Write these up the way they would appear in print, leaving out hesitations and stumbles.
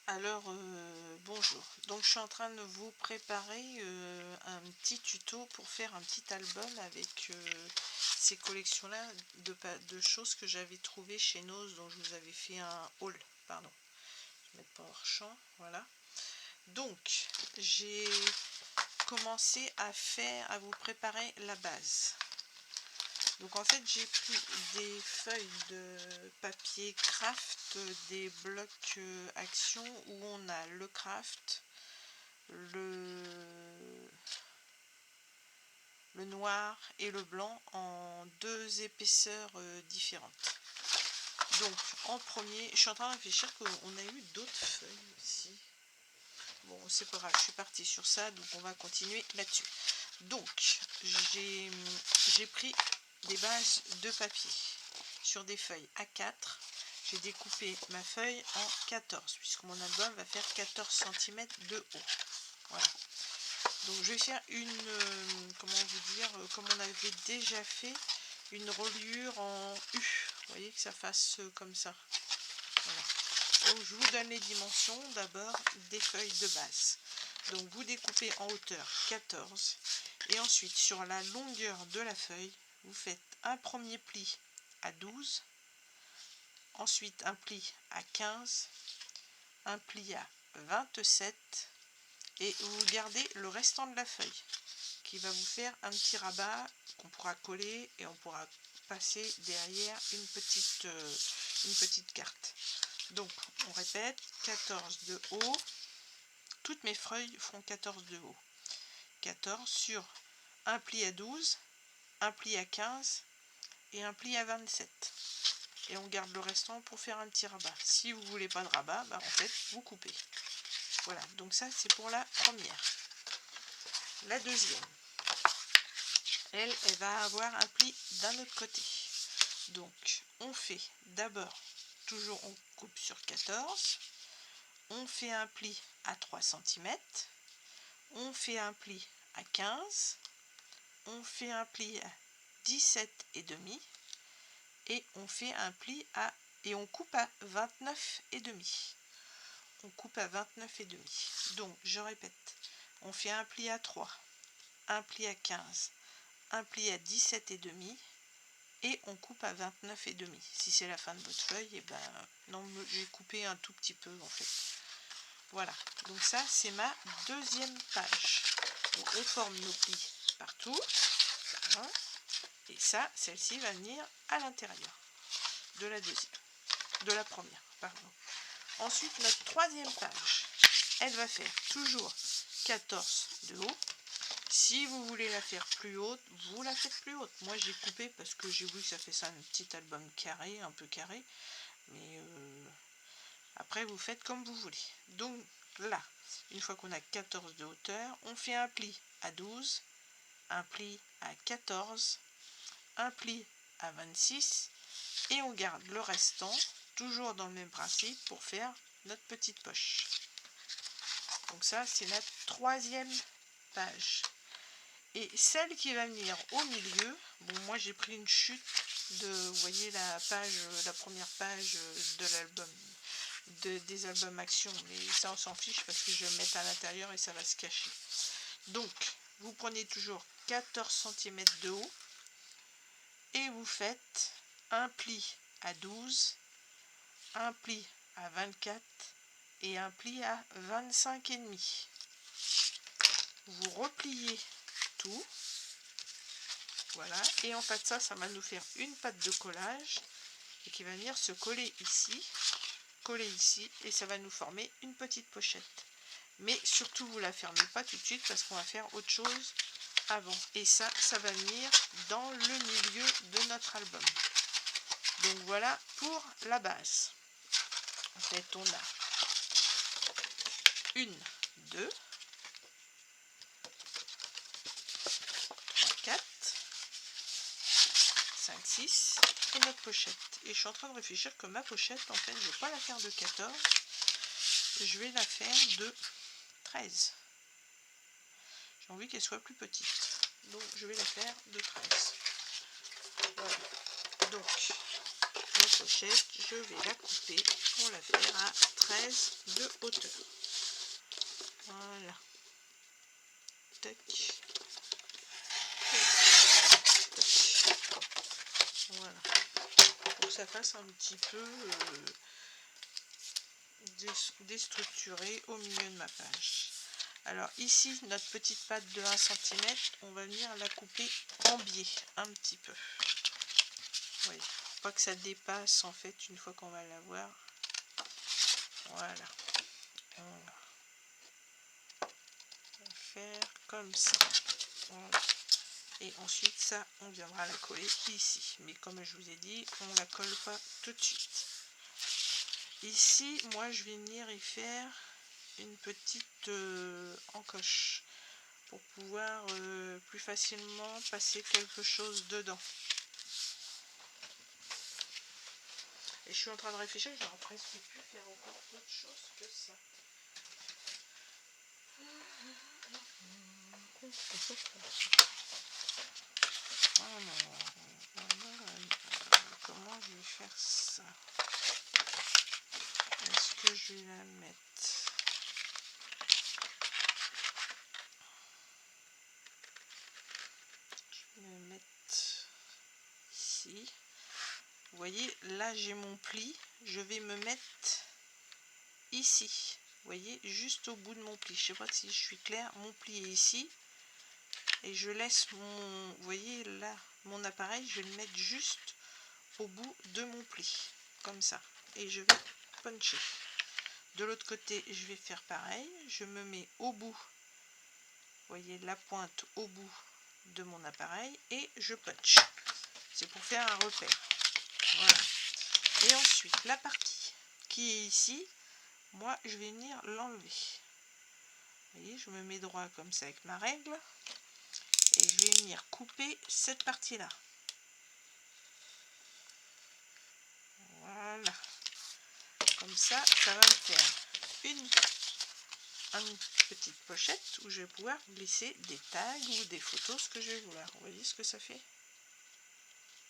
Alors, bonjour. Donc, je suis en train de vous préparer un petit tuto pour faire un petit album avec ces collections-là de choses que j'avais trouvées chez Nose, dont je vous avais fait un haul. Pardon, je vais mettre PowerChamp, voilà. Donc, j'ai commencé à vous préparer la base. Donc en fait j'ai pris des feuilles de papier craft, des blocs action où on a le craft, le noir et le blanc en deux épaisseurs différentes. Donc en premier, je suis en train de réfléchir qu'on a eu d'autres feuilles aussi. Bon, c'est pas grave, je suis partie sur ça, donc on va continuer là-dessus. Donc j'ai pris des bases de papier sur des feuilles A4. J'ai découpé ma feuille en 14 puisque mon album va faire 14 cm de haut. Voilà. Donc je vais faire une, comment vous dire, comme on avait déjà fait, une reliure en U. Vous voyez que ça fasse comme ça. Voilà. Donc je vous donne les dimensions d'abord des feuilles de base. Donc vous découpez en hauteur 14 et ensuite sur la longueur de la feuille, vous faites un premier pli à 12, ensuite un pli à 15, un pli à 27 et vous gardez le restant de la feuille qui va vous faire un petit rabat qu'on pourra coller et on pourra passer derrière une petite carte. Donc on répète, 14 de haut, toutes mes feuilles font 14 de haut, 14 sur un pli à 12, un pli à 15 et un pli à 27. Et on garde le restant pour faire un petit rabat. Si vous voulez pas de rabat, bah en fait vous coupez. Voilà, donc ça c'est pour la première. La deuxième, elle va avoir un pli d'un autre côté. Donc on fait d'abord, toujours on coupe sur 14, on fait un pli à 3 cm, on fait un pli à 15, on fait un pli à 17 et demi et on fait un pli à et on coupe à 29 et demi. On coupe à 29 et demi. Donc je répète, on fait un pli à 3, un pli à 15, un pli à 17 et demi et on coupe à 29 et demi. Si c'est la fin de votre feuille, et ben non, j'ai coupé un tout petit peu en fait. Voilà, donc ça c'est ma deuxième page. Donc, on forme nos plis partout. Voilà. Et ça, celle-ci va venir à l'intérieur de la deuxième, de la première, pardon. Ensuite, notre troisième page, elle va faire toujours 14 de haut. Si vous voulez la faire plus haute, vous la faites plus haute. Moi, j'ai coupé parce que j'ai voulu que ça fasse un petit album carré, un peu carré. Mais après, vous faites comme vous voulez. Donc là, une fois qu'on a 14 de hauteur, on fait un pli à 12, un pli à 14, un pli à 26 et on garde le restant toujours dans le même principe pour faire notre petite poche. Donc ça c'est la troisième page et celle qui va venir au milieu, bon moi j'ai pris une chute de, vous voyez la page, la première page de l'album des albums action, mais ça on s'en fiche parce que je vais le mettre à l'intérieur et ça va se cacher. Donc vous prenez toujours 14 cm de haut et vous faites un pli à 12, un pli à 24 et un pli à 25 et demi. Vous repliez tout, voilà, et en fait ça va nous faire une patte de collage et qui va venir se coller ici et ça va nous former une petite pochette. Mais surtout vous la fermez pas tout de suite parce qu'on va faire autre chose avant et ça va venir dans le milieu de notre album. Donc voilà pour la base. En fait on a 1, 2, 3, 4, 5, 6 et notre pochette. Et je suis en train de réfléchir que ma pochette, en fait, je ne vais pas la faire de 14, je vais la faire de 13. J'ai envie qu'elle soit plus petite. Donc je vais la faire de 13. Voilà. Donc la pochette, je vais la couper pour la faire à 13 de hauteur. Voilà. Tac. Tac. Voilà. Pour que ça fasse un petit peu déstructuré au milieu de ma page. Alors ici, notre petite patte de 1 cm, on va venir la couper en biais un petit peu. Vous voyez, pas que ça dépasse en fait une fois qu'on va l'avoir. Voilà. On va faire comme ça. Voilà. Et ensuite ça, on viendra la coller ici. Mais comme je vous ai dit, on la colle pas tout de suite. Ici, moi je vais venir y faire une petite encoche pour pouvoir plus facilement passer quelque chose dedans. Et je suis en train de réfléchir, j'aurais presque pu faire encore autre chose que ça. Comment je vais faire ça? Est-ce que je vais la mettre? Je vais la mettre ici. Vous voyez, là j'ai mon pli. Je vais me mettre ici. Vous voyez, juste au bout de mon pli. Je sais pas si je suis claire. Mon pli est ici. Et je laisse mon... Vous voyez, là, mon appareil, je vais le mettre juste au bout de mon pli. Comme ça. Et je vais puncher. De l'autre côté, je vais faire pareil. Je me mets au bout. Vous voyez, la pointe au bout de mon appareil. Et je punch. C'est pour faire un repère. Voilà. Et ensuite, la partie qui est ici, moi, je vais venir l'enlever. Vous voyez, je me mets droit comme ça avec ma règle. Et je vais venir couper cette partie-là. Voilà. Comme ça, ça va me faire une petite pochette où je vais pouvoir glisser des tags ou des photos, ce que je vais vouloir. Vous voyez ce que ça fait?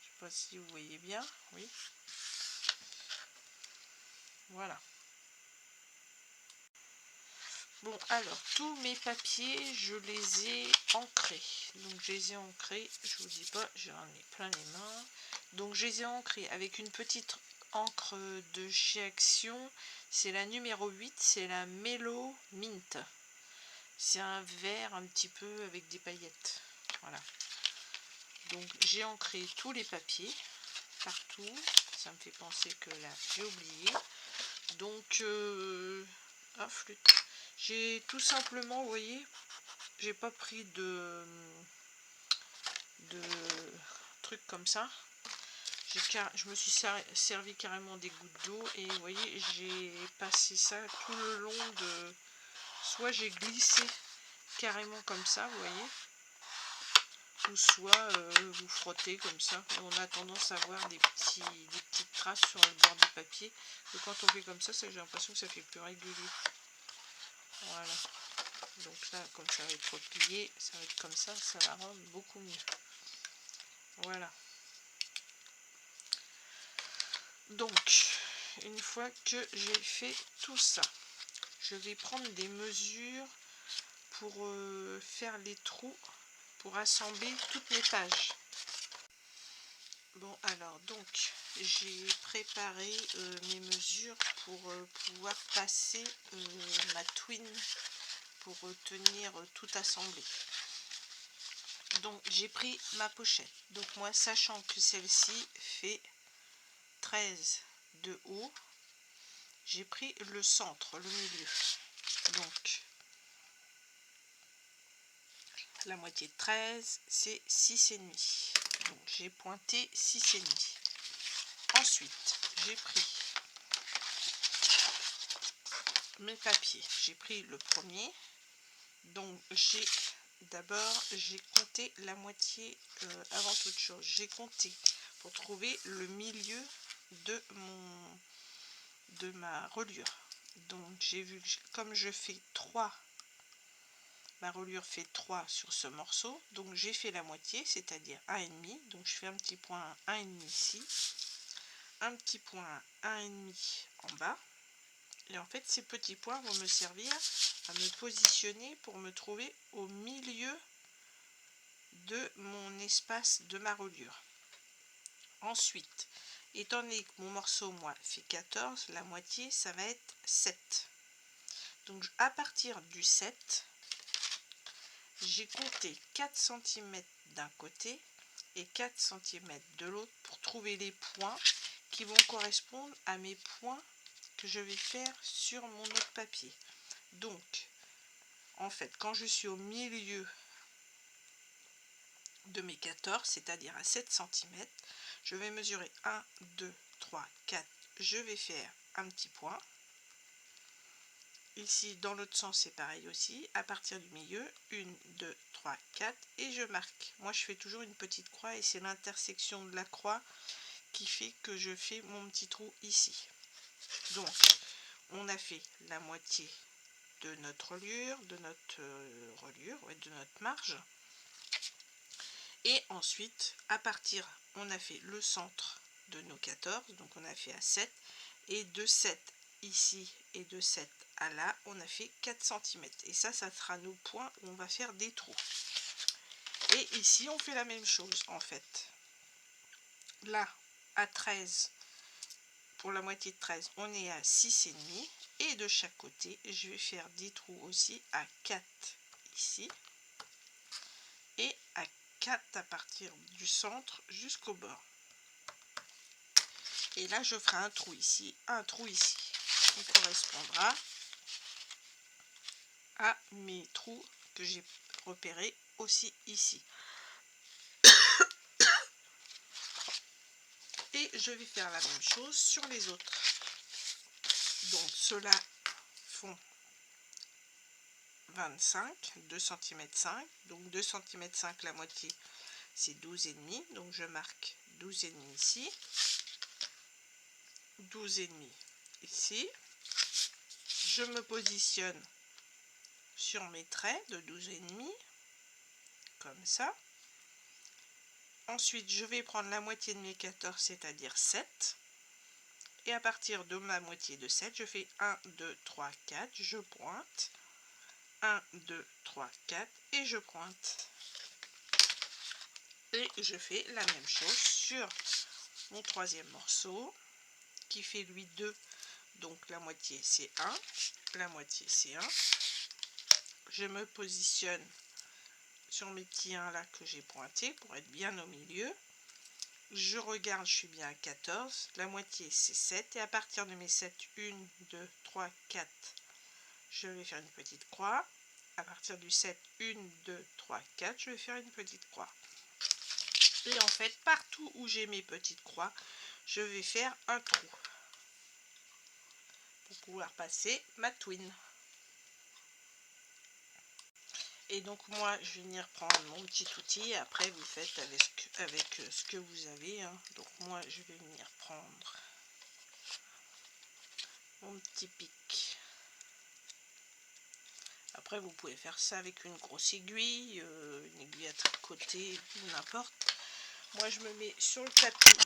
Je sais pas si vous voyez bien. Oui. Voilà. Bon, alors, tous mes papiers, je les ai ancrés. Donc, je les ai ancrés, je vous dis pas, j'en ai plein les mains. Donc, je les ai ancrés avec une petite encre de chez Action. C'est la numéro 8, c'est la Mellow Mint. C'est un vert un petit peu avec des paillettes. Voilà. Donc, j'ai ancré tous les papiers, partout. Ça me fait penser que là, j'ai oublié. Donc, ah, flûte. J'ai tout simplement, vous voyez, j'ai pas pris de trucs comme ça. Je me suis servi carrément des gouttes d'eau et vous voyez, j'ai passé ça tout le long de... Soit j'ai glissé carrément comme ça, vous voyez, ou soit vous frottez comme ça. Et on a tendance à voir des petites traces sur le bord du papier. Et quand on fait comme ça, j'ai l'impression que ça fait plus régulier. Voilà. Donc là, comme ça va être replié, ça va être comme ça va rendre beaucoup mieux. Voilà. Donc, une fois que j'ai fait tout ça, je vais prendre des mesures pour faire les trous, pour assembler toutes mes pages. Bon, alors, donc, j'ai préparé mes mesures pour pouvoir passer ma twin, pour tenir tout assemblé. Donc j'ai pris ma pochette. Donc moi, sachant que celle-ci fait 13 de haut, j'ai pris le centre, le milieu. Donc la moitié de 13, c'est 6,5. Donc j'ai pointé 6,5. Ensuite, j'ai pris mes papiers. J'ai pris le premier. Donc j'ai compté la moitié avant toute chose. J'ai compté pour trouver le milieu de ma reliure. Donc j'ai vu, comme je fais 3, ma reliure fait 3 sur ce morceau, donc j'ai fait la moitié, c'est-à-dire 1,5. Donc je fais un petit point 1,5 ici. un petit point 1,5 en bas. Et en fait, ces petits points vont me servir à me positionner pour me trouver au milieu de mon espace de ma reliure. Ensuite, étant donné que mon morceau, moi, fait 14, la moitié, ça va être 7. Donc, à partir du 7, j'ai compté 4 cm d'un côté et 4 cm de l'autre pour trouver les points qui vont correspondre à mes points que je vais faire sur mon autre papier. Donc, en fait, quand je suis au milieu de mes 14, c'est-à-dire à 7 cm, je vais mesurer 1, 2, 3, 4, je vais faire un petit point. Ici, dans l'autre sens, c'est pareil aussi. À partir du milieu, 1, 2, 3, 4, et je marque. Moi, je fais toujours une petite croix, et c'est l'intersection de la croix qui fait que je fais mon petit trou ici. Donc, on a fait la moitié de notre reliure, de notre marge. Et ensuite, à partir, on a fait le centre de nos 14, donc on a fait à 7, et de 7 ici et de 7 à là, on a fait 4 cm. Et ça sera nos points où on va faire des trous. Et ici, on fait la même chose, en fait. Là, à 13, pour la moitié de 13, on est à 6,5. Et de chaque côté, je vais faire des trous aussi à 4 ici. Et à 4 à partir du centre jusqu'au bord. Et là, je ferai un trou ici, qui correspondra à mes trous que j'ai repérés aussi ici. Et je vais faire la même chose sur les autres. Donc, ceux-là font 25, 2 cm 5. Donc, 2 cm 5, la moitié, c'est 12,5. Donc, je marque 12,5 ici. 12,5 ici. Je me positionne sur mes traits de 12,5, comme ça. Ensuite, je vais prendre la moitié de mes 14, c'est-à-dire 7. Et à partir de ma moitié de 7, je fais 1, 2, 3, 4, je pointe. 1, 2, 3, 4 et je pointe. Et je fais la même chose sur mon troisième morceau, qui fait lui 2. Donc la moitié c'est 1, la moitié c'est 1. Je me positionne sur mes petits 1 là que j'ai pointé pour être bien au milieu. Je regarde, je suis bien à 14, la moitié c'est 7, et à partir de mes 7, 1, 2, 3, 4, je vais faire une petite croix. À partir du 7, 1, 2, 3, 4, je vais faire une petite croix. Et en fait, partout où j'ai mes petites croix, je vais faire un trou pour pouvoir passer ma twine. Et donc moi, je vais venir prendre mon petit outil. Après, vous faites avec ce que vous avez. Hein. Donc moi, je vais venir prendre mon petit pic. Après, vous pouvez faire ça avec une grosse aiguille, une aiguille à tricoter, n'importe. Moi, je me mets sur le tapis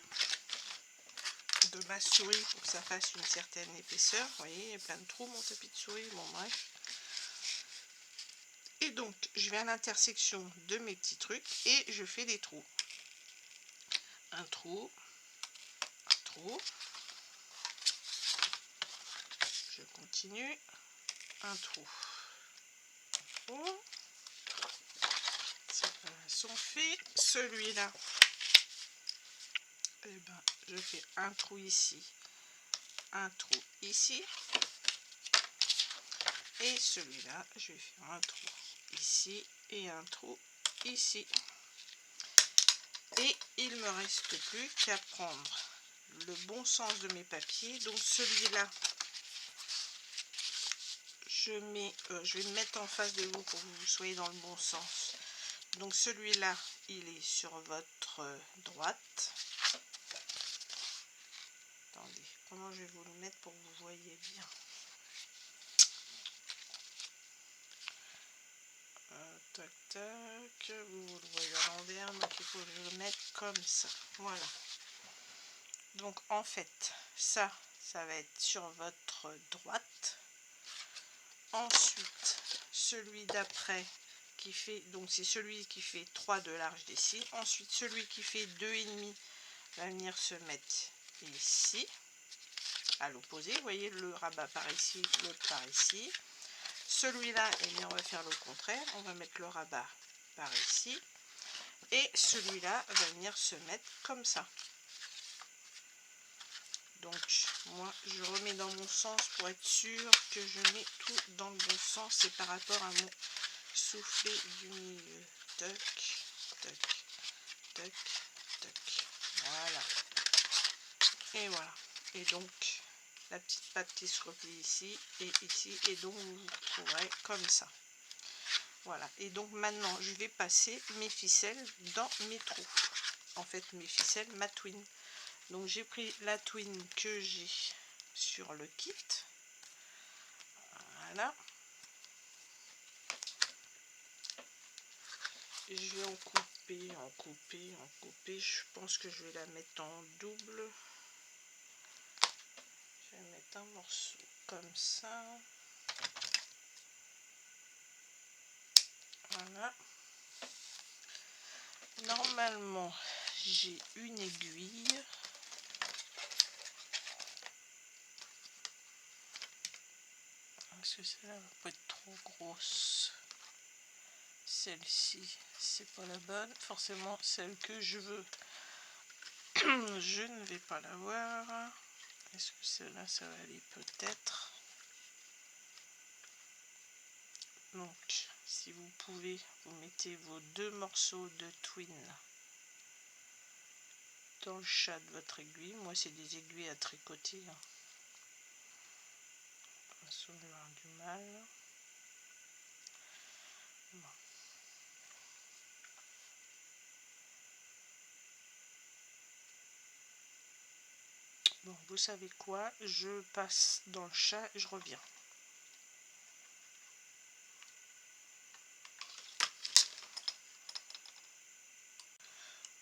de ma souris pour que ça fasse une certaine épaisseur. Vous voyez, il y a plein de trous, mon tapis de souris. Bon, bref. Et donc, je vais à l'intersection de mes petits trucs et je fais des trous. Un trou, un trou. Je continue. Un trou. Sont faits. Celui-là, eh ben, je fais un trou ici, un trou ici. Et celui-là, je vais faire un trou ici et un trou ici. Et il me reste plus qu'à prendre le bon sens de mes papiers. Donc celui-là, je vais me mettre en face de vous pour que vous soyez dans le bon sens. Donc celui-là, il est sur votre droite. Attendez, comment je vais vous le mettre pour que vous voyez bien. Tac, tac, vous le voyez à l'envers, donc il faut que je le mette comme ça. Voilà. Donc en fait, ça va être sur votre droite. Ensuite, celui d'après qui fait, donc c'est celui qui fait 3 de large d'ici. Ensuite, celui qui fait 2,5 va venir se mettre ici, à l'opposé. Vous voyez, le rabat par ici, l'autre par ici. Celui-là, eh bien, on va faire le contraire. On va mettre le rabat par ici. Et celui-là va venir se mettre comme ça. Donc, moi, je remets dans mon sens pour être sûr que je mets tout dans le bon sens. Et par rapport à mon soufflet du milieu. Toc, toc, toc, toc. Voilà. Et voilà. Et donc, la petite patte qui se replie ici et ici. Et donc, vous vous retrouverez comme ça. Voilà. Et donc, maintenant, je vais passer mes ficelles dans mes trous. En fait, mes ficelles, ma twin. Donc, j'ai pris la twin que j'ai sur le kit. Voilà. Et je vais en couper, en couper, en couper. Je pense que je vais la mettre en double. Je vais mettre un morceau comme ça. Voilà. Normalement, j'ai une aiguille. Est-ce que celle-là va pas être trop grosse? Celle-ci, c'est pas la bonne. Forcément, celle que je veux, je ne vais pas l'avoir. Est-ce que celle-là, ça va aller peut-être? Donc, si vous pouvez, vous mettez vos 2 morceaux de twin dans le chat de votre aiguille. Moi, c'est des aiguilles à tricoter. On va avoir du mal. Bon. Bon, vous savez quoi? Je passe dans le chat et je reviens.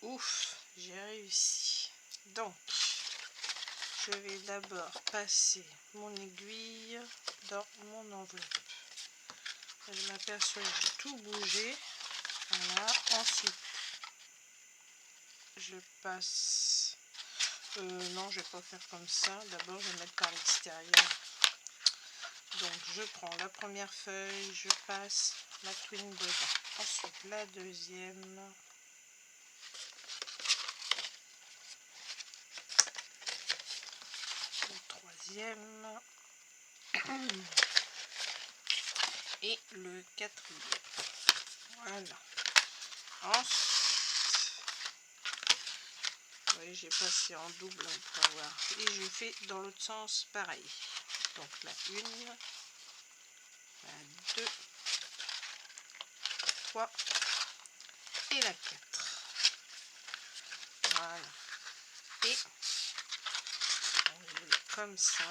Ouf, j'ai réussi. Donc, je vais d'abord passer mon aiguille dans mon enveloppe. Je m'aperçois que j'ai tout bougé. Voilà. Ensuite, je passe... non, je vais pas faire comme ça. D'abord, je vais mettre par l'extérieur. Donc, je prends la première feuille, je passe la twin dedans. Ensuite, la deuxième... troisième et le quatrième. Voilà. Ensuite, oui, j'ai passé en double pour avoir. Et je fais dans l'autre sens pareil. Donc la 1, la 2, 3 et la 4. Voilà. Et on roule comme ça.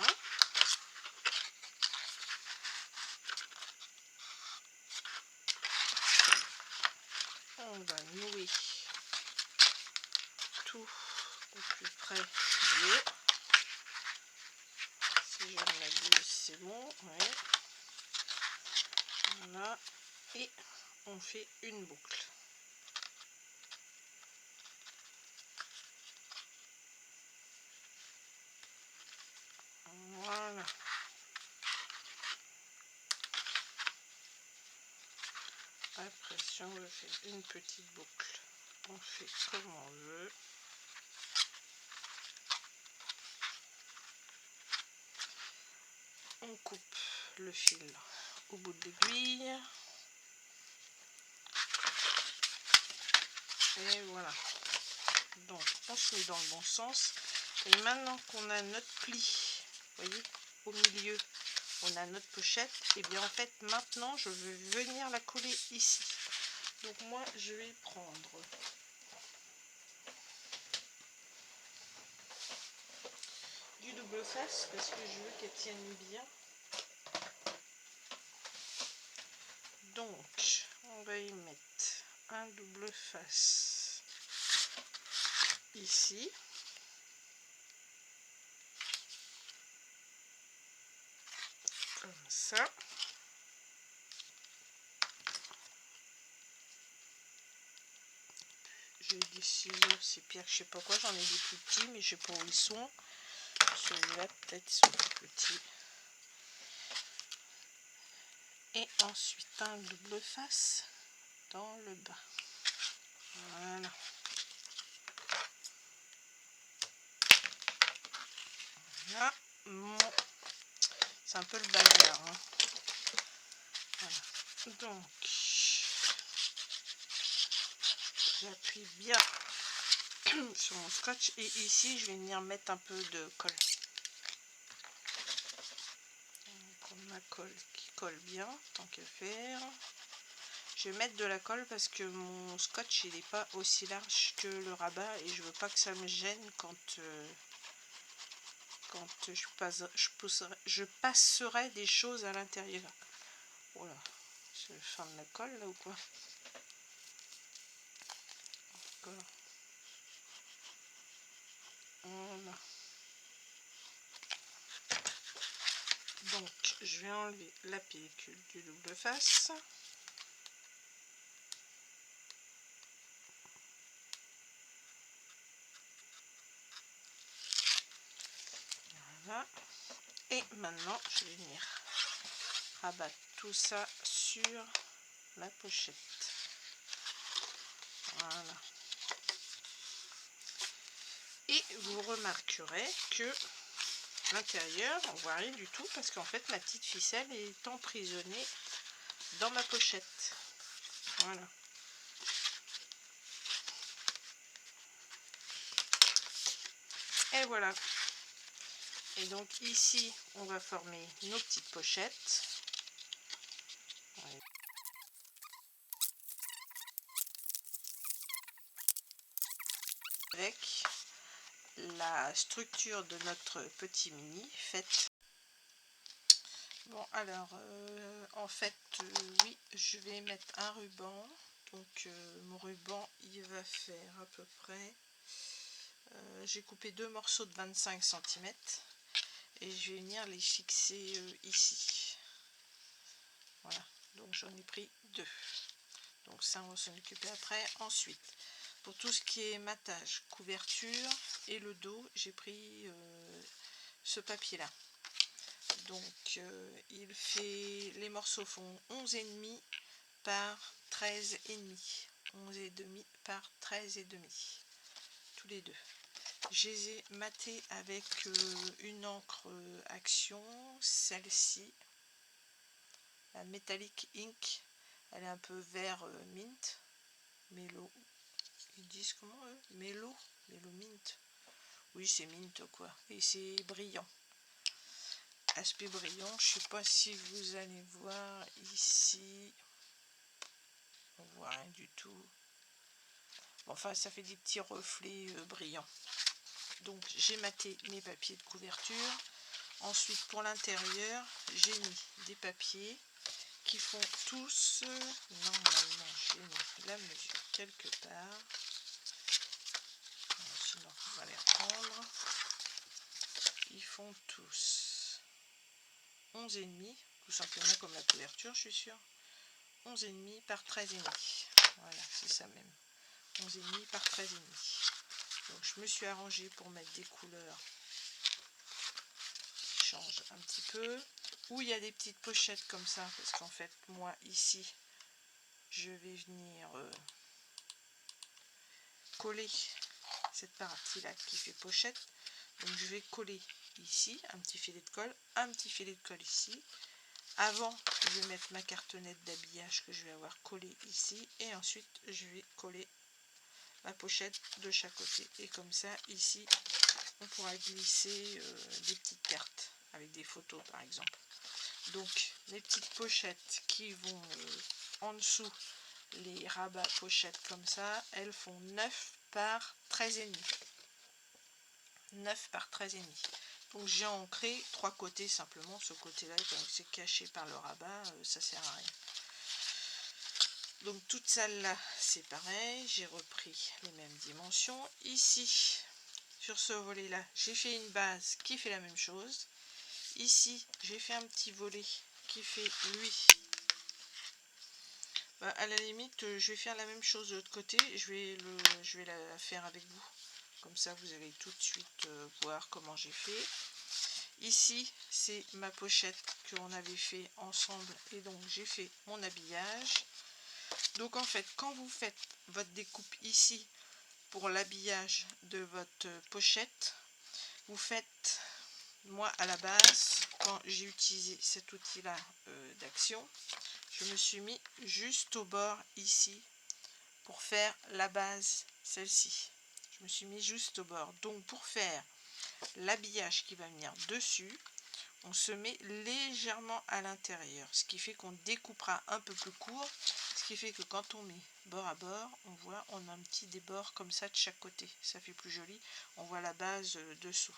On va nouer tout au plus près du haut. Si je me l'abuse, c'est bon. Ouais. Voilà. Et on fait une boucle. Voilà. Après, si on veut faire une petite boucle, on fait comme on veut. On coupe le fil au bout de l'aiguille. Et voilà. Donc, on se met dans le bon sens. Et maintenant qu'on a notre pli, vous voyez, au milieu, on a notre pochette. Et bien en fait, maintenant, je vais venir la coller ici. Donc moi, je vais prendre du double face parce que je veux qu'elle tienne bien. Donc, on va y mettre un double face ici. Comme ça. J'ai des ciseaux, c'est pire que je sais pas quoi, j'en ai des plus petits, mais je sais pas où ils sont. Celui-là, peut-être, ils sont plus petits. Et ensuite, un double face dans le bas. Voilà. Là, c'est un peu le bazar. Hein. Voilà. Donc, j'appuie bien sur mon scotch et ici, je vais venir mettre un peu de colle. Prendre ma colle qui colle bien, tant qu'à faire. Je vais mettre de la colle parce que mon scotch il n'est pas aussi large que le rabat et je veux pas que ça me gêne quand je passerai des choses à l'intérieur. Voilà, c'est fin de la colle là ou quoi? Encore. Voilà. Donc je vais enlever la pellicule du double face. Voilà. Et maintenant je vais venir rabattre tout ça sur la pochette. Voilà. Et vous remarquerez que l'intérieur, on voit rien du tout parce qu'en fait ma petite ficelle est emprisonnée dans ma pochette. Voilà. Et voilà. Et donc ici, on va former nos petites pochettes. Ouais. Avec la structure de notre petit mini faite. Bon alors, en fait, oui, je vais mettre un ruban. Donc mon ruban, il va faire à peu près... j'ai coupé deux morceaux de 25 cm. Et je vais venir les fixer ici. Voilà, donc j'en ai pris deux. Donc ça, on va s'en occuper après. Ensuite, pour tout ce qui est matage, couverture et le dos, j'ai pris ce papier-là. Donc les morceaux font 11,5 par 13,5. 11,5 par 13,5. Tous les deux. Je les ai matés avec une encre Action, celle-ci, la Metallic Ink. Elle est un peu vert mint, mélo. Ils disent comment eux? Mélo mint. Oui, c'est mint quoi. Et c'est brillant. Aspect brillant. Je sais pas si vous allez voir ici. On voit rien du tout. Enfin, ça fait des petits reflets brillants. Donc j'ai maté mes papiers de couverture. Ensuite pour l'intérieur, j'ai mis des papiers qui font tous, normalement j'ai mis la mesure quelque part. Sinon on va les reprendre. Ils font tous 11,5, tout simplement comme la couverture, je suis sûre. 11,5 par 13,5. Voilà, c'est ça même. 11,5 par 13,5. Donc je me suis arrangée pour mettre des couleurs qui changent un petit peu. Où il y a des petites pochettes comme ça, parce qu'en fait, moi ici, je vais venir coller cette partie-là qui fait pochette. Donc je vais coller ici un petit filet de colle, un petit filet de colle ici. Avant, je vais mettre ma cartonnette d'habillage que je vais avoir collée ici. Et ensuite, je vais coller la pochette de chaque côté. Et comme ça, ici, on pourra glisser des petites cartes avec des photos par exemple. Donc, les petites pochettes qui vont en dessous, les rabats pochettes comme ça, elles font 9 par 13,5. 9 par 13,5. Donc j'ai ancré trois côtés simplement. Ce côté-là, comme c'est caché par le rabat, ça sert à rien. Donc toute celle-là, c'est pareil. J'ai repris les mêmes dimensions. Ici, sur ce volet-là, j'ai fait une base qui fait la même chose. Ici, j'ai fait un petit volet qui fait, lui, à la limite, je vais faire la même chose de l'autre côté. Je vais la faire avec vous. Comme ça, vous allez tout de suite voir comment j'ai fait. Ici, c'est ma pochette qu'on avait fait ensemble. Et donc, j'ai fait mon habillage. Donc, en fait, quand vous faites votre découpe ici pour l'habillage de votre pochette, vous faites, moi, à la base, quand j'ai utilisé cet outil-là d'action, je me suis mis juste au bord ici pour faire la base, celle-ci. Je me suis mis juste au bord. Donc pour faire l'habillage qui va venir dessus, on se met légèrement à l'intérieur, ce qui fait qu'on découpera un peu plus court, ce qui fait que quand on met bord à bord, on voit, on a un petit débord comme ça de chaque côté, ça fait plus joli, on voit la base dessous.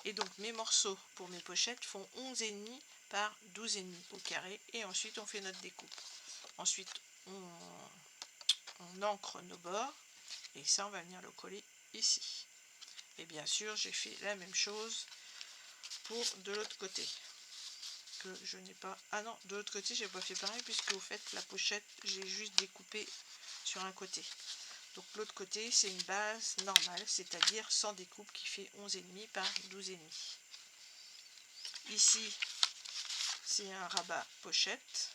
Et donc mes morceaux pour mes pochettes font 11,5 par 12,5 au carré, et ensuite on fait notre découpe. Ensuite on ancre nos bords, et ça on va venir le coller ici. Et bien sûr j'ai fait la même chose pour de l'autre côté, que je n'ai pas, ah non, de l'autre côté j'ai pas fait pareil, puisque au fait la pochette j'ai juste découpé sur un côté. Donc l'autre côté c'est une base normale, c'est-à-dire sans découpe, qui fait 11,5 par 12,5. Ici c'est un rabat pochette,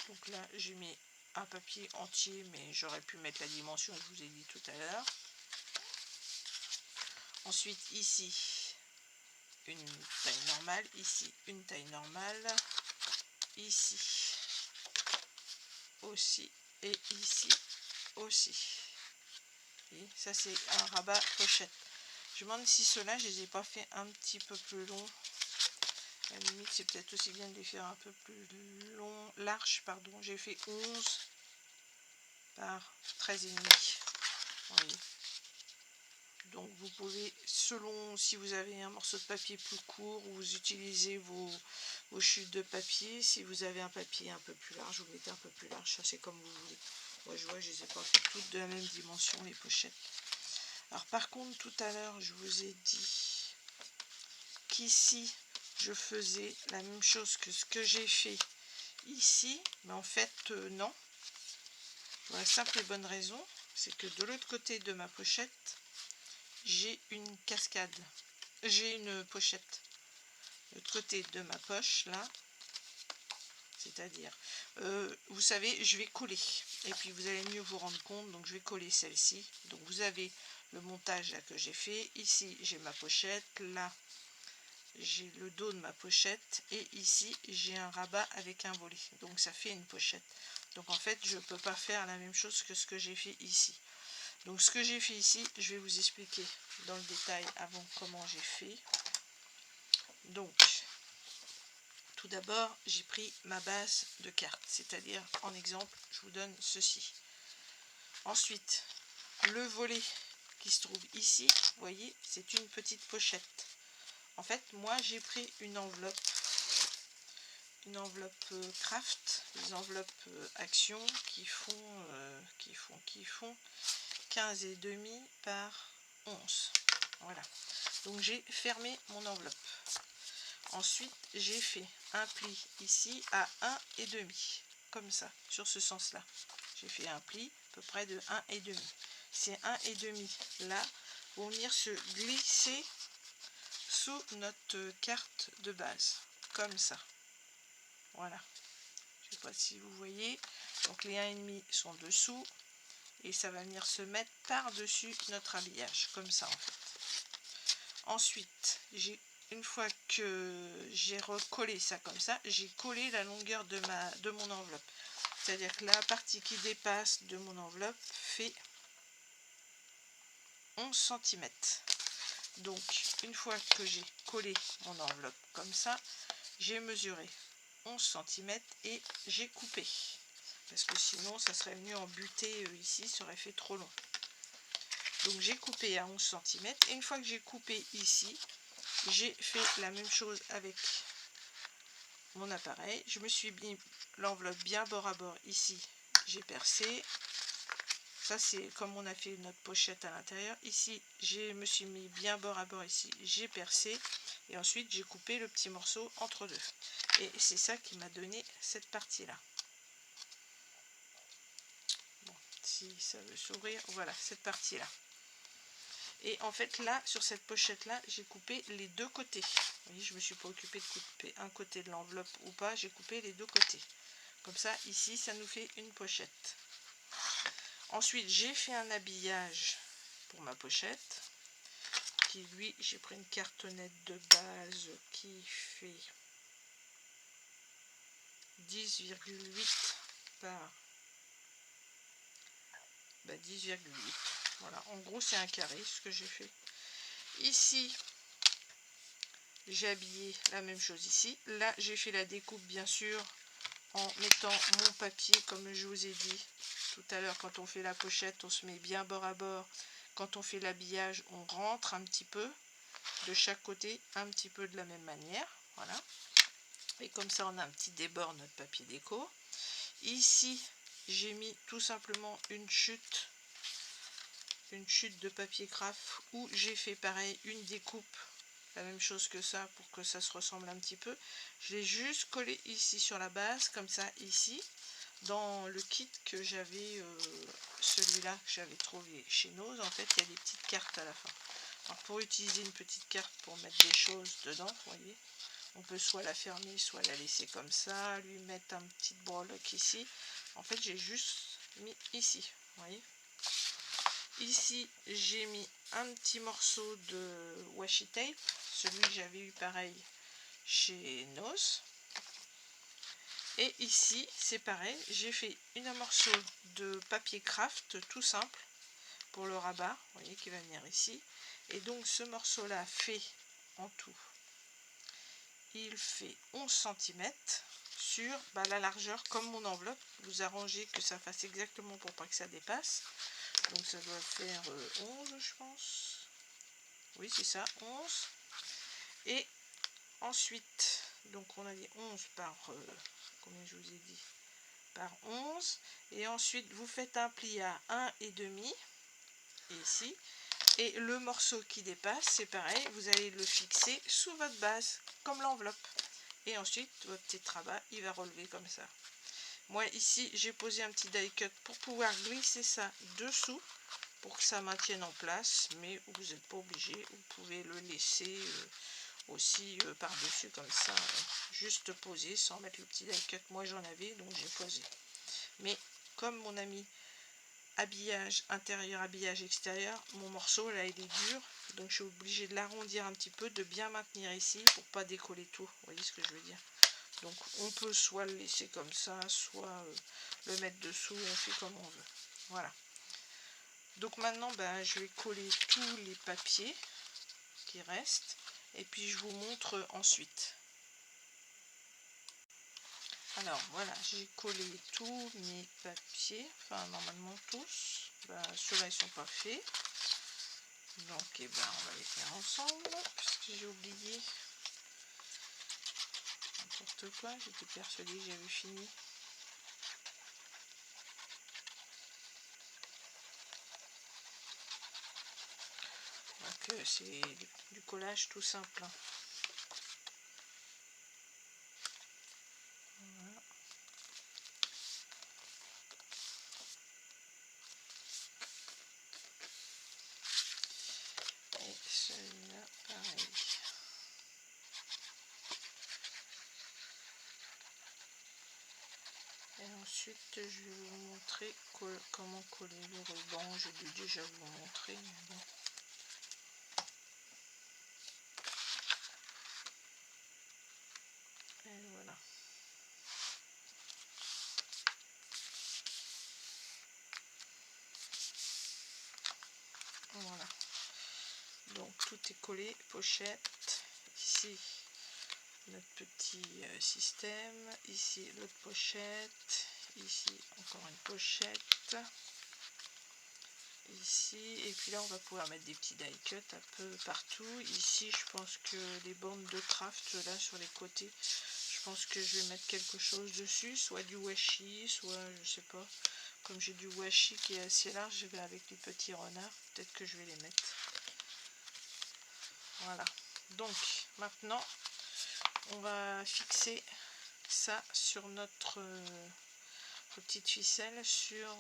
donc là j'ai mis un papier entier, mais j'aurais pu mettre la dimension, je vous ai dit tout à l'heure. Ensuite ici une taille normale, ici une taille normale, ici aussi, et ici aussi. Et ça c'est un rabat pochette. Je me demande si ceux-là je les ai pas fait un petit peu plus long. À la limite c'est peut-être aussi bien de les faire un peu plus long, large, pardon. J'ai fait 11 par 13,5. Vous voyez. Donc vous pouvez, selon si vous avez un morceau de papier plus court, vous utilisez vos chutes de papier. Si vous avez un papier un peu plus large, vous mettez un peu plus large, ça c'est comme vous voulez. Moi je vois, je les ai pas fait toutes de la même dimension, les pochettes. Alors par contre, tout à l'heure, je vous ai dit qu'ici, je faisais la même chose que ce que j'ai fait ici, mais en fait non. Pour la simple et bonne raison, c'est que de l'autre côté de ma pochette, j'ai une cascade, j'ai une pochette. De l'autre côté de ma poche, là, c'est-à-dire, vous savez, je vais coller, et puis vous allez mieux vous rendre compte, donc je vais coller celle-ci. Donc vous avez le montage là que j'ai fait, ici j'ai ma pochette, là j'ai le dos de ma pochette, et ici j'ai un rabat avec un volet, donc ça fait une pochette. Donc en fait je ne peux pas faire la même chose que ce que j'ai fait ici. Donc ce que j'ai fait ici, je vais vous expliquer dans le détail avant comment j'ai fait. Donc tout d'abord j'ai pris ma base de carte, c'est-à-dire en exemple je vous donne ceci. Ensuite le volet qui se trouve ici, vous voyez, c'est une petite pochette. En fait moi j'ai pris une enveloppe craft, les enveloppes action qui font 15,5 par 11. Voilà, donc j'ai fermé mon enveloppe. Ensuite j'ai fait un pli ici à 1,5, comme ça, sur ce sens là. J'ai fait un pli à peu près de 1,5. Ces 1,5 là vont venir se glisser sous notre carte de base, comme ça. Voilà, je ne sais pas si vous voyez, donc les 1,5 sont dessous, et ça va venir se mettre par-dessus notre habillage, comme ça en fait. Ensuite, une fois que j'ai recollé ça comme ça, j'ai collé la longueur de mon enveloppe. C'est-à-dire que la partie qui dépasse de mon enveloppe fait 11 cm. Donc, une fois que j'ai collé mon enveloppe comme ça, j'ai mesuré 11 cm et j'ai coupé. Parce que sinon, ça serait venu en butée ici, ça aurait fait trop long. Donc, j'ai coupé à 11 cm. Et une fois que j'ai coupé ici, j'ai fait la même chose avec mon appareil. Je me suis mis l'enveloppe bien bord à bord ici. J'ai percé. Ça, c'est comme on a fait notre pochette à l'intérieur. Ici, je me suis mis bien bord à bord ici. J'ai percé. Et ensuite j'ai coupé le petit morceau entre deux. Et c'est ça qui m'a donné cette partie-là. Bon, si ça veut s'ouvrir, voilà, cette partie-là. Et en fait là, sur cette pochette-là, j'ai coupé les deux côtés. Vous voyez, je me suis pas occupée de couper un côté de l'enveloppe ou pas, j'ai coupé les deux côtés. Comme ça, ici, ça nous fait une pochette. Ensuite, j'ai fait un habillage pour ma pochette. Qui lui, j'ai pris une cartonnette de base qui fait 10,8 par 10,8. Voilà, en gros c'est un carré ce que j'ai fait. Ici, j'ai habillé la même chose ici. Là, j'ai fait la découpe bien sûr en mettant mon papier comme je vous ai dit tout à l'heure. Quand on fait la pochette, on se met bien bord à bord. Quand on fait l'habillage, on rentre un petit peu de chaque côté, un petit peu de la même manière. Voilà. Et comme ça, on a un petit débord notre papier déco. Ici, j'ai mis tout simplement une chute de papier craft où j'ai fait pareil une découpe, la même chose que ça pour que ça se ressemble un petit peu. Je l'ai juste collé ici sur la base, comme ça ici. Dans le kit que j'avais, celui-là que j'avais trouvé chez Nose, en fait, il y a des petites cartes à la fin. Alors pour utiliser une petite carte pour mettre des choses dedans, vous voyez, on peut soit la fermer, soit la laisser comme ça, lui mettre un petit breloque ici. En fait, j'ai juste mis ici, vous voyez. Ici, j'ai mis un petit morceau de washi tape, celui que j'avais eu pareil chez Nose. Et ici, c'est pareil, j'ai fait un morceau de papier craft tout simple pour le rabat, vous voyez, qui va venir ici. Et donc, ce morceau-là fait en tout, il fait 11 cm sur la largeur comme mon enveloppe. Vous arrangez que ça fasse exactement pour pas que ça dépasse. Donc ça doit faire 11 je pense. Oui c'est ça, 11. Et ensuite, donc on a dit 11 par, combien je vous ai dit, par 11. Et ensuite vous faites un pli à 1,5 ici. Et le morceau qui dépasse, c'est pareil, vous allez le fixer sous votre base, comme l'enveloppe. Et ensuite, votre petit rabat, il va relever comme ça. Moi, ici, j'ai posé un petit die cut pour pouvoir glisser ça dessous, pour que ça maintienne en place. Mais vous n'êtes pas obligé, vous pouvez le laisser aussi par-dessus, comme ça, juste poser, sans mettre le petit die cut. Moi, j'en avais, donc j'ai posé. Mais, comme mon ami habillage intérieur, habillage extérieur, mon morceau là il est dur, donc je suis obligée de l'arrondir un petit peu, de bien maintenir ici pour pas décoller tout, vous voyez ce que je veux dire. Donc on peut soit le laisser comme ça, soit le mettre dessous, on fait comme on veut. Voilà. Donc maintenant je vais coller tous les papiers qui restent et puis je vous montre ensuite. Alors voilà, j'ai collé tous mes papiers, enfin normalement tous. Ceux-là ils sont pas faits. Donc on va les faire ensemble, puisque j'ai oublié n'importe quoi, j'étais persuadée que j'avais fini. Donc c'est du collage tout simple. Voilà. Et celui-là pareil. Et ensuite je vais vous montrer comment coller le ruban. J'ai dû déjà vous montrer, mais bon. Et voilà. Voilà. Donc tout est collé, pochette. Ici notre petit système. Ici l'autre pochette. Ici encore une pochette. Ici, et puis là on va pouvoir mettre des petits die cut un peu partout. Ici je pense que les bandes de craft là sur les côtés, je pense que je vais mettre quelque chose dessus, soit du washi, soit je sais pas, comme j'ai du washi qui est assez large, je vais avec les petits renards, peut-être que je vais les mettre. Voilà, Donc maintenant on va fixer ça sur notre petite ficelle sur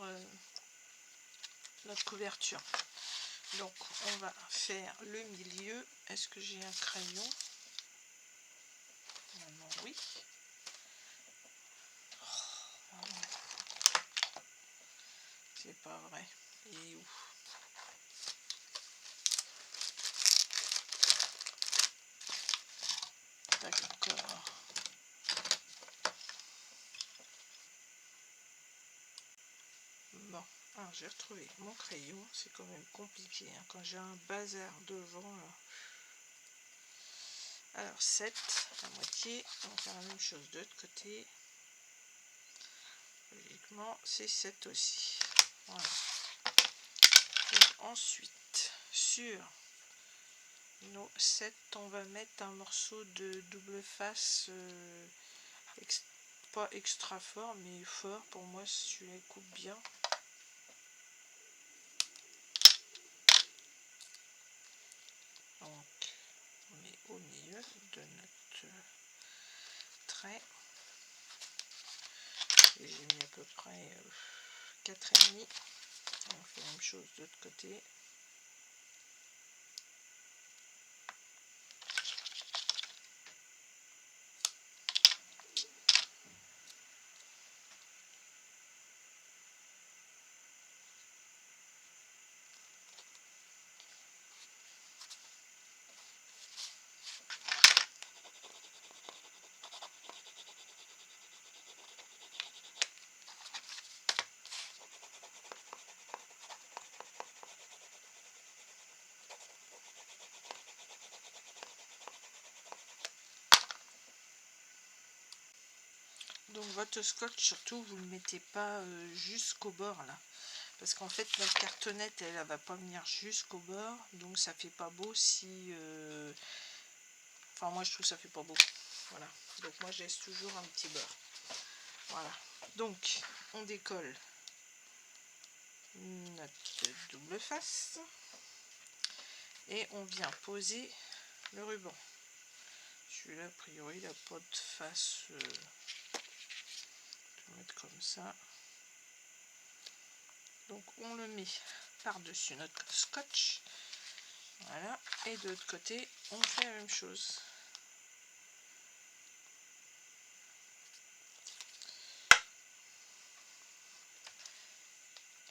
notre couverture. Donc on va faire le milieu. Est-ce que j'ai un crayon? Normalement oui. Oh, c'est pas vrai. Il est où? D'accord. Bon, alors j'ai retrouvé mon crayon. C'est quand même compliqué hein, quand j'ai un bazar devant là. Alors 7 la moitié, on va faire la même chose de l'autre côté. Logiquement c'est 7 aussi. Voilà. Donc, ensuite sur nos 7 on va mettre un morceau de double face pas extra fort mais fort. Pour moi celui-là coupe bien. Donc on met au milieu de notre trait. Et j'ai mis à peu près 4,5. On fait la même chose de l'autre côté. Donc votre scotch surtout vous ne le mettez pas jusqu'au bord là, parce qu'en fait la cartonnette elle va pas venir jusqu'au bord, donc ça fait pas beau si enfin moi je trouve ça fait pas beau. Voilà, donc moi je laisse toujours un petit bord. Voilà, donc on décolle notre double face et on vient poser le ruban. Celui-là a priori il n'a pas de face, je vais mettre comme ça. Donc on le met par-dessus notre scotch. Voilà, et de l'autre côté on fait la même chose.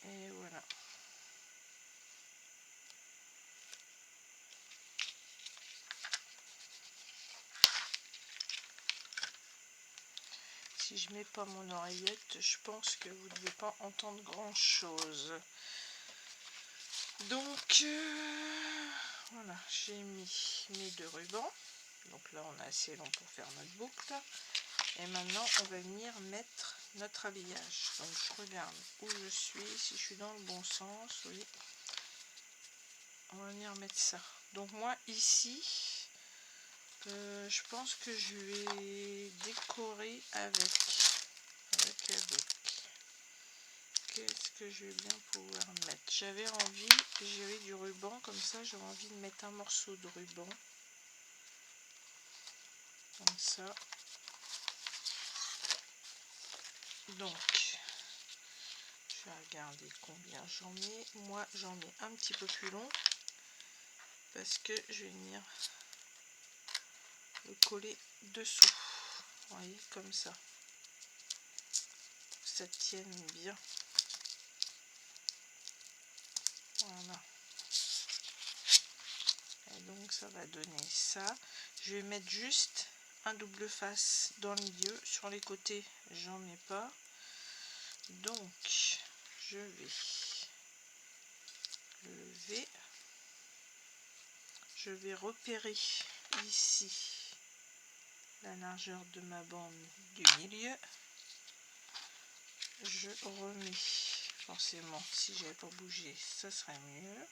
Et voilà. Si je mets pas mon oreillette, je pense que vous ne devez pas entendre grand chose. Donc voilà, j'ai mis mes 2 rubans. Donc là on a assez long pour faire notre boucle. Et maintenant on va venir mettre notre habillage. Donc je regarde où je suis, si je suis dans le bon sens, oui. On va venir mettre ça. Donc moi ici, je pense que je vais décorer avec. Qu'est-ce que je vais bien pouvoir mettre? J'avais envie, j'avais du ruban comme ça, j'avais envie de mettre un morceau de ruban. Comme ça. Donc, je vais regarder combien j'en mets. Moi, j'en mets un petit peu plus long parce que je vais venir le coller dessous. Vous voyez, comme ça. Pour que ça tienne bien. Voilà. Et donc, ça va donner ça. Je vais mettre juste un double face dans le milieu. Sur les côtés, j'en mets pas. Donc, je vais lever. Je vais repérer ici la largeur de ma bande du milieu. Je remets, forcément, si j'avais pas bougé, ça serait mieux.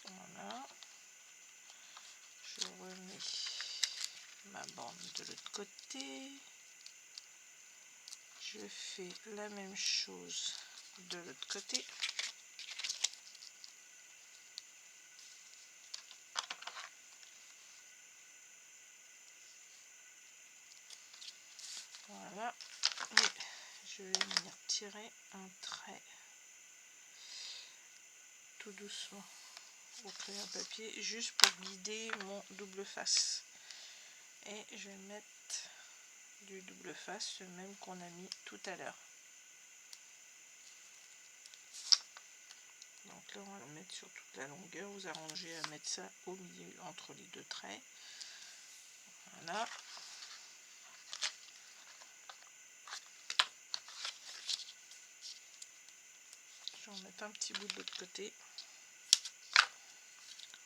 Voilà. Je remets ma bande de l'autre côté. Je fais la même chose de l'autre côté. je vais venir tirer un trait tout doucement au crayon papier, juste pour guider mon double face. Et je vais mettre du double face, le même qu'on a mis tout à l'heure. Donc là on va le mettre sur toute la longueur, vous arrangez à mettre ça au milieu entre les deux traits. Voilà. Je vais en mettre un petit bout de l'autre côté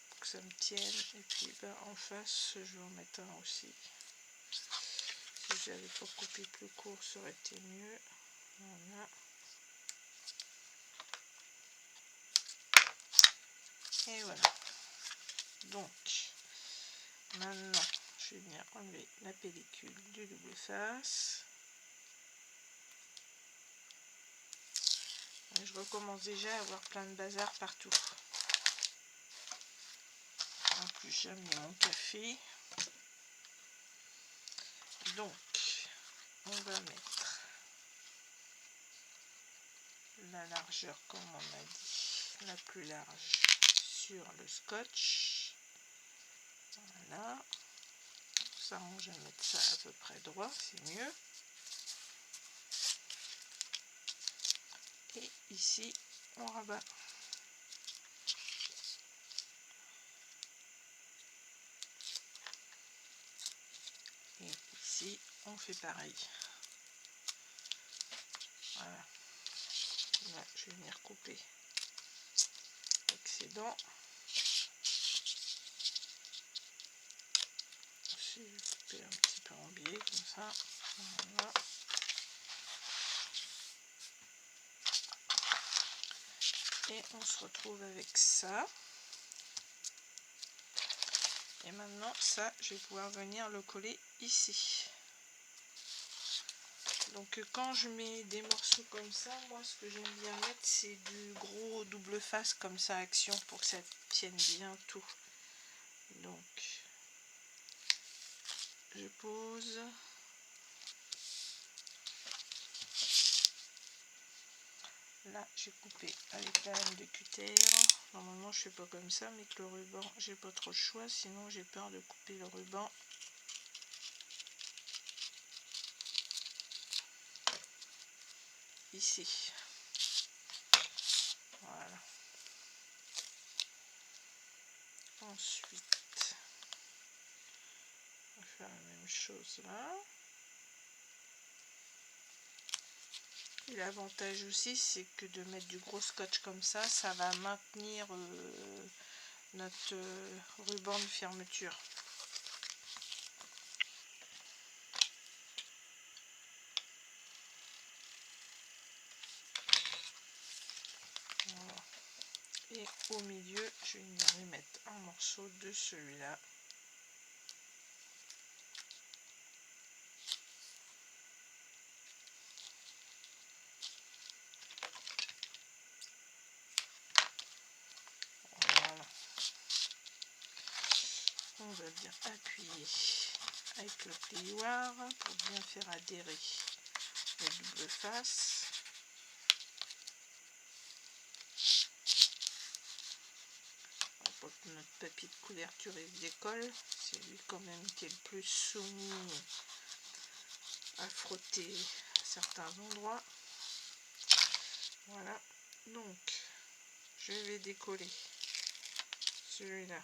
pour que ça me tienne, et puis en face je vais en mettre un aussi. Si j'avais pas coupé plus court, ça aurait été mieux. Voilà. Et voilà. Donc, maintenant, je vais venir enlever la pellicule du double face. Et je recommence déjà à avoir plein de bazar partout. En plus, j'ai amené mon café. Donc, on va mettre la largeur, comme on a dit, la plus large sur le scotch. Voilà. On s'arrange à mettre ça à peu près droit, c'est mieux. Et ici, on rabat. Et ici, on fait pareil. Voilà. Là, je vais venir couper l'excédent. Je vais couper un petit peu en biais, comme ça. Voilà. Et on se retrouve avec ça. Et maintenant, ça, je vais pouvoir venir le coller ici. Donc quand je mets des morceaux comme ça, moi ce que j'aime bien mettre, c'est du gros double face comme ça, action, pour que ça tienne bien tout. Donc je pose. Là j'ai coupé avec la lame de cutter. Normalement je fais pas comme ça, mais que le ruban, j'ai pas trop le choix, sinon j'ai peur de couper le ruban. Ici. Voilà. Ensuite, on va faire la même chose là. Et l'avantage aussi, c'est que de mettre du gros scotch comme ça va maintenir notre ruban de fermeture. Voilà. Et au milieu, je vais venir mettre un morceau de celui-là. Voilà. On va bien appuyer avec le plioir pour bien faire adhérer le double face. Pour que notre papier de couverture il décolle, c'est lui quand même qui est le plus soumis à frotter à certains endroits. Voilà, donc je vais décoller celui-là.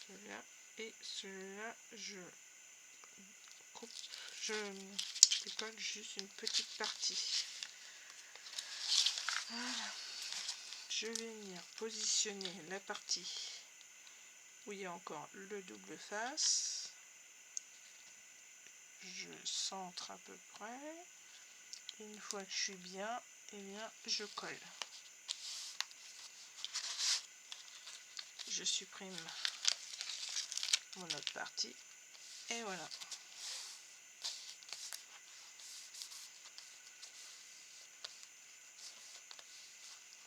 Celui-là et celui-là, je coupe, je décolle juste une petite partie. Voilà. Je vais venir positionner la partie où il y a encore le double face. Je centre à peu près. Une fois que je suis bien, et bien je colle. Je supprime mon autre partie et voilà.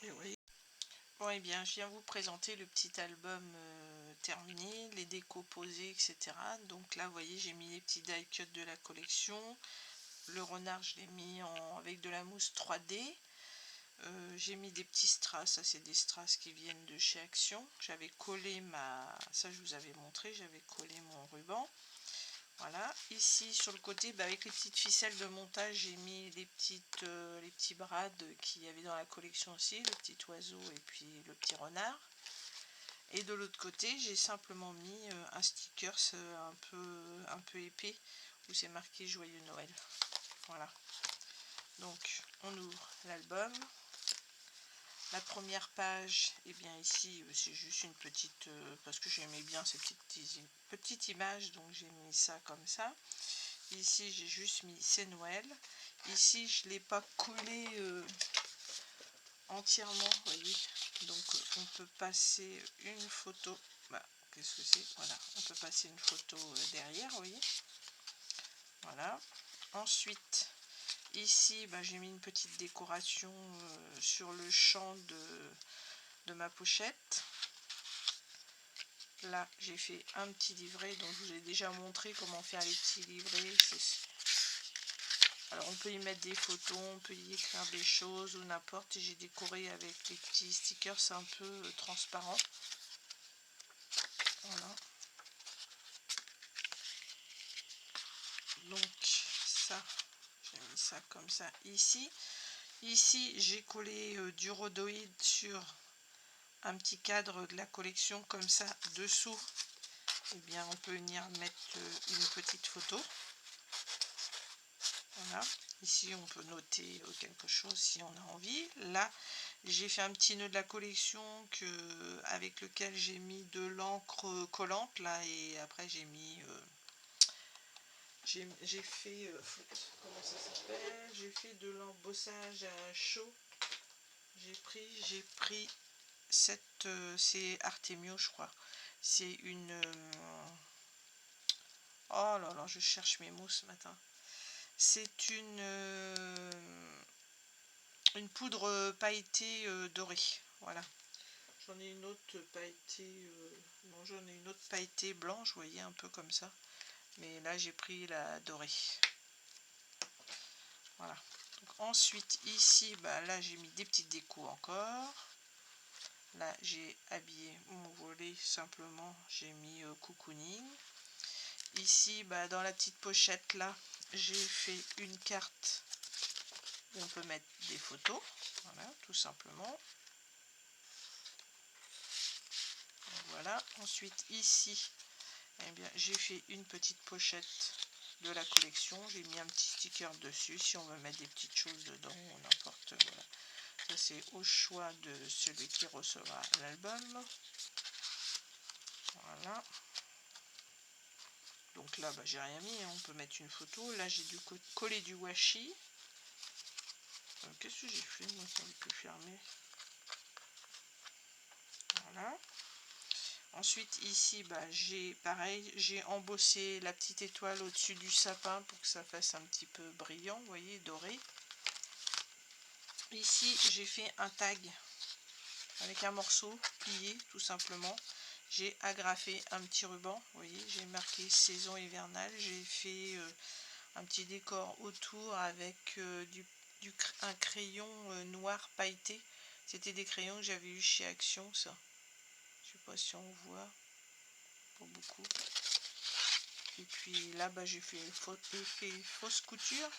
Et oui. Bon, et bien je viens vous présenter le petit album terminé, les décos posés, etc. Donc là, vous voyez, j'ai mis les petits die cut de la collection. Le renard, je l'ai mis avec de la mousse 3D. J'ai mis des petits strass, ça c'est des strass qui viennent de chez Action. J'avais collé ça je vous avais montré, j'avais collé mon ruban. Voilà, ici sur le côté, avec les petites ficelles de montage, j'ai mis les petits brades qu'il y avait dans la collection aussi, le petit oiseau et puis le petit renard. Et de l'autre côté, j'ai simplement mis un sticker un peu épais où c'est marqué Joyeux Noël. Voilà. Donc on ouvre l'album. La première page, et bien ici c'est juste une petite, parce que j'aimais bien ces petites images, donc j'ai mis ça comme ça. Ici j'ai juste mis c'est Noël. Ici je ne l'ai pas collé entièrement, vous voyez. Donc on peut passer une photo, qu'est-ce que c'est, voilà, on peut passer une photo derrière, vous voyez. Voilà. Ensuite, ici, j'ai mis une petite décoration sur le champ de ma pochette. Là, j'ai fait un petit livret, donc je vous ai déjà montré comment faire les petits livrets. Alors, on peut y mettre des photos, on peut y écrire des choses ou n'importe. J'ai décoré avec les petits stickers un peu transparents. Voilà. Donc, ça, j'ai mis ça comme ça ici. Ici, j'ai collé du rhodoïde sur un petit cadre de la collection comme ça dessous. Eh bien, on peut venir mettre une petite photo. Voilà. Ici, on peut noter quelque chose si on a envie. Là, j'ai fait un petit nœud de la collection avec lequel j'ai mis de l'encre collante là, et après j'ai mis j'ai fait comment ça s'appelle, j'ai fait de l'embossage à chaud. J'ai pris cette c'est Artemio, je crois. C'est une oh là là, je cherche mes mots ce matin. C'est une poudre pailletée dorée. Voilà. J'en ai une autre pailletée non, j'en ai une autre pailletée blanche, vous voyez, un peu comme ça. Mais là, j'ai pris la dorée. Voilà. Donc, ensuite, ici, là, j'ai mis des petites décos encore. Là, j'ai habillé mon volet simplement. J'ai mis cocooning. Ici, dans la petite pochette, là, j'ai fait une carte où on peut mettre des photos. Voilà, tout simplement. Voilà. Ensuite, ici, eh bien, j'ai fait une petite pochette de la collection. J'ai mis un petit sticker dessus si on veut mettre des petites choses dedans ou n'importe. Voilà. Ça, c'est au choix de celui qui recevra l'album. Voilà. Donc là, j'ai rien mis, hein. On peut mettre une photo. Là, j'ai dû coller du washi. Qu'est-ce que j'ai fait? Moi, ça peut fermer. Voilà. Ensuite, ici, j'ai embossé la petite étoile au-dessus du sapin pour que ça fasse un petit peu brillant, vous voyez, doré. Ici, j'ai fait un tag avec un morceau plié, tout simplement. J'ai agrafé un petit ruban, vous voyez, j'ai marqué saison hivernale. J'ai fait un petit décor autour avec un crayon noir pailleté. C'était des crayons que j'avais eu chez Action, ça. Je sais pas si on voit, pas beaucoup. Et puis là, j'ai fait fausse couture.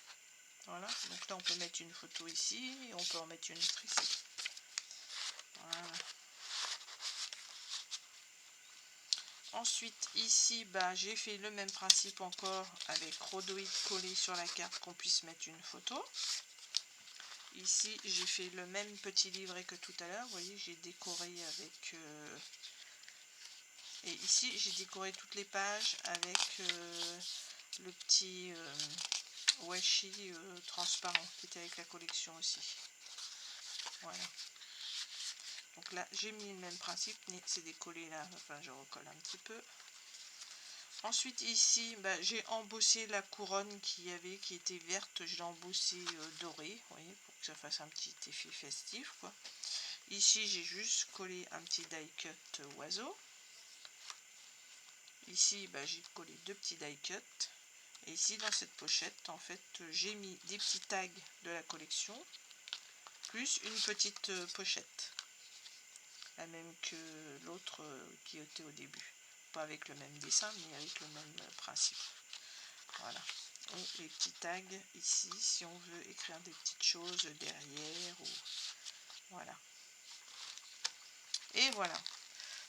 Voilà, donc là on peut mettre une photo ici et on peut en mettre une autre ici. Voilà. Ensuite ici, j'ai fait le même principe encore avec rhodoïde collé sur la carte qu'on puisse mettre une photo. Ici, j'ai fait le même petit livret que tout à l'heure. Vous voyez, j'ai décoré avec... et ici, j'ai décoré toutes les pages avec le petit washi transparent qui était avec la collection aussi. Voilà. Donc là, j'ai mis le même principe, mais c'est décollé là. Enfin, je recolle un petit peu. Ensuite, ici, j'ai embossé la couronne qu'il y avait, qui était verte. Je l'ai embossée dorée, vous voyez, pour que ça fasse un petit effet festif, quoi. Ici, j'ai juste collé un petit die cut oiseau. Ici, j'ai collé 2 petits die cut. Et ici, dans cette pochette, en fait, j'ai mis des petits tags de la collection, plus une petite pochette. La même que l'autre qui était au début. Pas avec le même dessin, mais avec le même principe. Voilà. Et les petits tags ici, si on veut écrire des petites choses derrière. Ou... Voilà. Et voilà.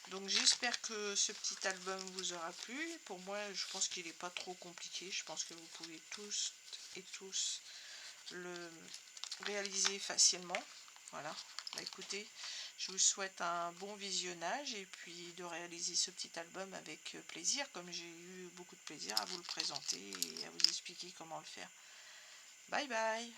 Donc j'espère que ce petit album vous aura plu. Pour moi, je pense qu'il n'est pas trop compliqué. Je pense que vous pouvez tous et tous le réaliser facilement. Voilà. Écoutez, je vous souhaite un bon visionnage et puis de réaliser ce petit album avec plaisir, comme j'ai eu beaucoup de plaisir à vous le présenter et à vous expliquer comment le faire. Bye bye!